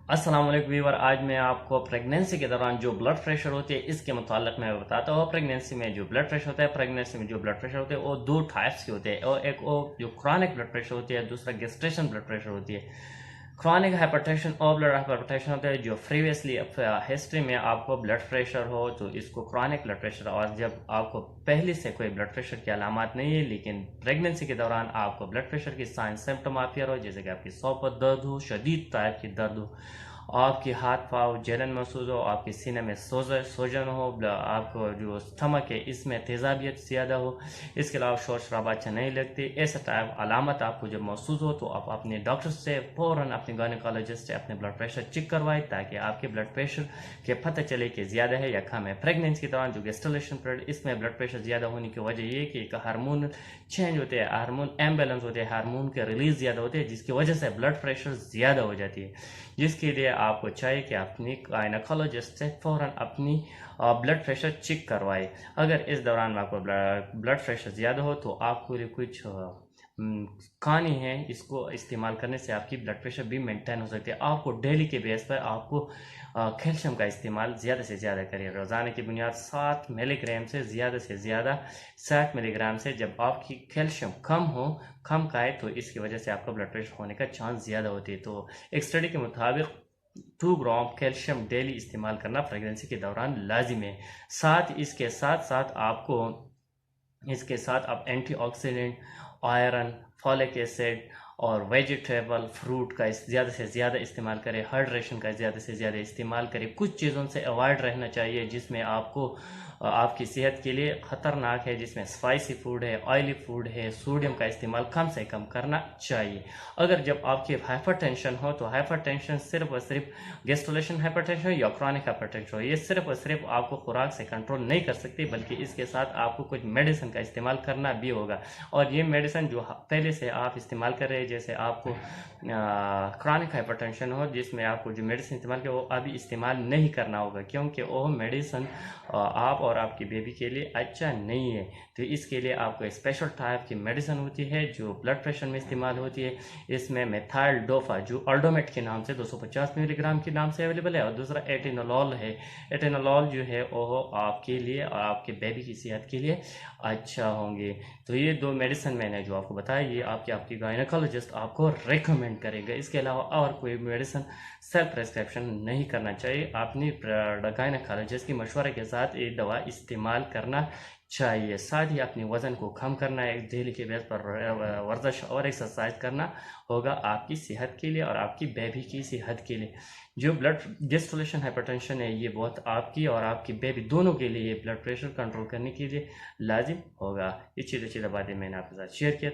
अस्सलाम वालेकुम वीवर। आज मैं आपको प्रेगनेंसी के दौरान जो ब्लड प्रेशर होती है इसके मुताल्लिक मैं बताता हूँ। प्रेगनेंसी में जो ब्लड प्रेशर होता है, प्रेगनेंसी में जो ब्लड प्रेशर होते हैं वो दो टाइप्स के होते हैं। और एक वो जो क्रॉनिक ब्लड प्रेशर होती है, दूसरा गेस्टेशन ब्लड प्रेशर होती है। क्रॉनिक हाइपरटेंशन और ब्लड हाइपरटेंशन होता है जो प्रीवियसली हिस्ट्री में आपको ब्लड प्रेशर हो तो इसको क्रॉनिक ब्लड प्रेशर। और जब आपको पहले से कोई ब्लड प्रेशर की अलामत नहीं है लेकिन प्रेगनेंसी के दौरान आपको ब्लड प्रेशर की साइन सिम्टम अपीयर हो, जैसे कि आपकी सौ पर दर्द हो, शदीद टाइप की दर्द हो, आपके हाथ पाँव जलन महसूस हो, आपके सीने में सोजन हो, आपको जो स्टमक है इसमें तेज़ाबियत ज़्यादा हो, इसके अलावा शोर शराबा अच्छा नहीं लगती, ऐसा टाइप अलामत आपको जब महसूस हो तो आप अपने डॉक्टर से फ़ौरन अपने गायनेकोलॉजिस्ट से अपने ब्लड प्रेशर चेक करवाएं ताकि आपके ब्लड प्रेशर के पता चले कि ज़्यादा है या कम है। प्रेगनेंसी के दौरान जो गेस्टेशन पीरियड इसमें ब्लड प्रेशर ज़्यादा होने की वजह ये कि एक हार्मोन चेंज होते हैं, हार्मोन इम्बैलेंस होते हैं, हार्मोन के रिलीज ज़्यादा होते हैं जिसकी वजह से ब्लड प्रेशर ज़्यादा हो जाती है। जिसके लिए आपको चाहिए कि अपनी गायनेकोलॉजिस्ट से फ़ौरन अपनी ब्लड प्रेशर चेक करवाए। अगर इस दौरान आपको ब्लड प्रेशर ज़्यादा हो तो आपको लिए कुछ कहानी है, इसको इस्तेमाल करने से आपकी ब्लड प्रेशर भी मेंटेन हो सकती है। आपको डेली के बेस पर आपको कैल्शियम का इस्तेमाल ज़्यादा से ज़्यादा करिए। रोज़ाना की बुनियाद 7 मिलीग्राम से ज़्यादा 60 मिलीग्राम से। जब आपकी कैल्शियम कम का है तो इसकी वजह से आपका ब्लड प्रेशर होने का चांस ज़्यादा होती है। तो एक स्टडी के मुताबिक 2 ग्राम कैल्शियम डेली इस्तेमाल करना प्रेगनेंसी के दौरान लाजिम है। इसके साथ साथ आप एंटीऑक्सीडेंट, आयरन, फॉलिक एसिड और वेजिटेबल फ्रूट का ज़्यादा से ज़्यादा इस्तेमाल करें। हाइड्रेशन का ज़्यादा से ज़्यादा इस्तेमाल करें। कुछ चीज़ों से अवॉइड रहना चाहिए जिसमें आपको आपकी सेहत के लिए ख़तरनाक है, जिसमें स्पाइसी फूड है, ऑयली फूड है। सोडियम का इस्तेमाल कम से कम करना चाहिए। अगर जब आपकी हाइपरटेंशन हो तो हाइपरटेंशन सिर्फ और सिर्फ गेस्टुलेशन हाइपरटेंशन या क्रॉनिक हाइपरटेंशन हो, ये सिर्फ और सिर्फ आपको खुराक से कंट्रोल नहीं कर सकती बल्कि इसके साथ आपको कुछ मेडिसिन का इस्तेमाल करना भी होगा। और ये मेडिसिन जो पहले से आप इस्तेमाल कर रहे हैं, जैसे आपको क्रॉनिक हाइपरटेंशन हो जिसमें आपको जो मेडिसिन इस्तेमाल किया वो अभी इस्तेमाल नहीं करना होगा क्योंकि वो मेडिसिन आप और आपकी बेबी के लिए अच्छा नहीं है। तो इसके लिए आपको स्पेशल टाइप की मेडिसिन होती है जो ब्लड प्रेशर में इस्तेमाल होती है। इसमें मेथाइल डोफा जो अल्डोमेट के नाम से 250 मिलीग्राम के नाम से अवेलेबल है, और दूसरा एटेनोलॉल है। एटेनोलॉल जो है वो आपके लिए और आपके बेबी की सेहत के लिए अच्छा होंगे। तो ये दो मेडिसिन मैंने जो आपको बताया ये आपकी गायनेकोलॉजिस्ट आपको रेकमेंड करेगा। इसके अलावा और कोई मेडिसिन सेल्फ प्रेस्क्रिप्शन नहीं करना चाहिए। अपनी गायनेकोलॉजिस्ट की मशवरे के साथ ये दवा इस्तेमाल करना चाहिए। साथ ही अपने वज़न को कम करना है, डेली के बेस पर वर्जिश और एक्सरसाइज करना होगा आपकी सेहत के लिए और आपकी बेबी की सेहत के लिए। जो ब्लड गेस्टुलेशन हाइपरटेंशन है ये बहुत आपकी और आपकी बेबी दोनों के लिए ब्लड प्रेशर कंट्रोल करने के लिए लाजिम होगा। ये चीज़ें बातें मैंने आपके साथ शेयर किया था।